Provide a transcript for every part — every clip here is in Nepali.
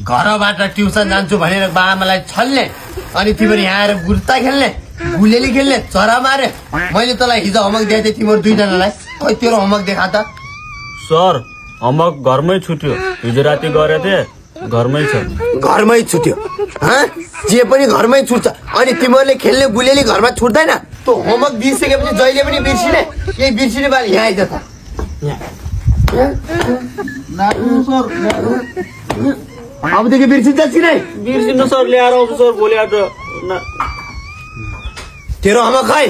घरबाट ट्युसन जान्छु भनेर बाआमालाई छल्ने अनि तिमीहरू यहाँ आएर गुर्ता खेल्ने गुलेली खेल्ने चरा मारे। मैले तँलाई हिजो होमवर्क दिएको थिएँ तिमीहरू दुईजनालाई, खोइ तेरो होमवर्क देखा त। सर होमवर्क घरमै छुट्यो, हिजो राति गरेको थिएँ, घरमै छ। घरमै छुट्यो जे पनि घरमै छुट्छ। अनि तिमीहरूले खेल्ने गुलेली घरमा छुट्दैन। त्यो होमवर्क दिइसकेपछि जहिले पनि बिर्सिने, यही बिर्सिने बाल यहाँ आइज त। अबदेखि बिर्सिन्छ कि नै? बिर्सिनु सर, ल्याएर आउँछु सर भोलि आज। तेरो होमवर्क खै?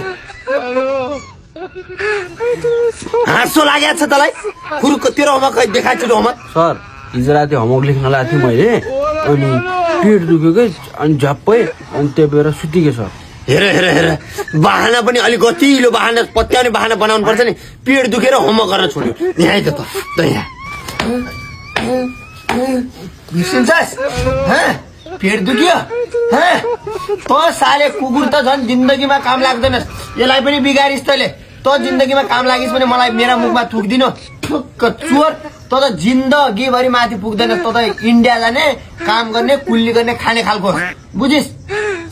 हाँसो लागेको छ तँलाई? कुरुको तेरो होमवर्क खै? देखाएको छु होमवर्क। सर हिजो राति होमवर्क लेख्न लगाएको थिएँ मैले, अनि पेट दुख्यो कि, अनि झ्याप्पै, अनि त्यो बेर सुतिके सर। हेर हेर हेर, बाहना पनि अलिक गतिलो बाहना, पत्याउने बाहना बनाउनु पर्छ नि। पेट दुखेर होमवर्क गर्न छोड्यो। यहाँ आइज त यहाँ। बिर्सिन्छस्? पेट दुख्यो त साले कुकुर त झन् जिन्दगीमा काम लाग्दैनस्। यसलाई पनि बिगारिस् तैँले। त जिन्दगीमा काम लागिस् भने मलाई मेरा मुखमा थुक्दिनु। चोर त जिन्दगीभरि माथि पुग्दैनस्। त इन्डिया जाने, काम गर्ने, कुल्ली गर्ने, खाने खालको बुझिस्?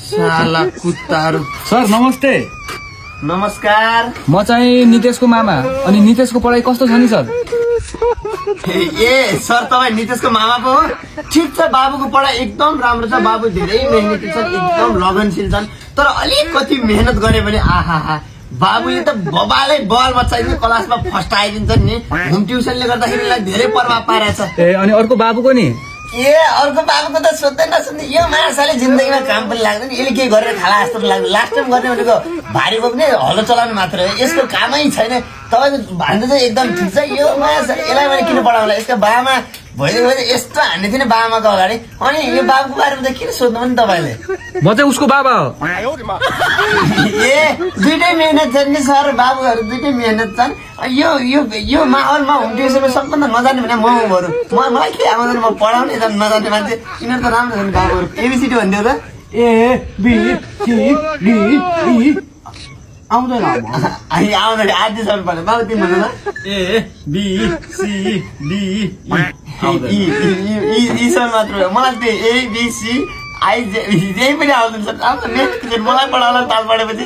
साला कुत्ताहरू। सर नमस्ते। नमस्कार। म चाहिँ नितेशको मामा। अनि नितेशको पढाइ कस्तो छ नि सर? ए सर, तपाईँ नितेशको मामा पो हो? ठिक छ, बाबुको पढाइ एकदम राम्रो छ। बाबु धेरै मेहनती छन्, एकदम लगनशील छन्। तर अलिकति मेहनत गरे भने आहा, बाबुले त बबालै बल बच्चाले क्लासमा फर्स्ट आइदिन्छन् नि। होम ट्युसनले गर्दाखेरि धेरै प्रभाव पारेछ। ए अनि अर्को बाबुको नि? ए अर्को बाबुको त सोध्दै नसोध्दै यो माछाले जिन्दगीमा काम पनि लाग्दैन। यसले के गरेर खाला जस्तो लाग्दैन। लास्ट टाइम गर्ने भनेको भारी बोक्ने, हलो चलाउनु मात्र हो। यसको कामै छैन। तपाईँको भन्दा चाहिँ एकदम ठिक छ। यो माछा यसलाई मैले किन पढाउला? यसको बाबामा भइदियो भने यस्तो हान्ने थिएन बाबामाको अगाडि। अनि यो बाबुको बारेमा चाहिँ किन सोध्नु पनि तपाईँले? म चाहिँ उसको बाबा हो। ए दुइटै मेहनत छन् नि सर, बाबुहरू दुइटै मेहनत छन्। यो माहौलमा होम ट्युसनमा सबभन्दा नजाने भने म बरु मलाई के आउँदैन, म पढाउने झन् नजाने मान्छे। यिनीहरू त राम्रो छन् बाबुहरू। एबिसिडी भनिदियो त। A B C D E आउँदैन आउँदैन आजसम्म पर्छ। बाबु तिमी भन्नु त। ए बी सी डी यी सर मात्र हो। मलाई त्यो एबिसी आइजे यही पनि आउँदैन सर। आउँछ नेक्स्ट मलाई पढाउला ताल पढेपछि।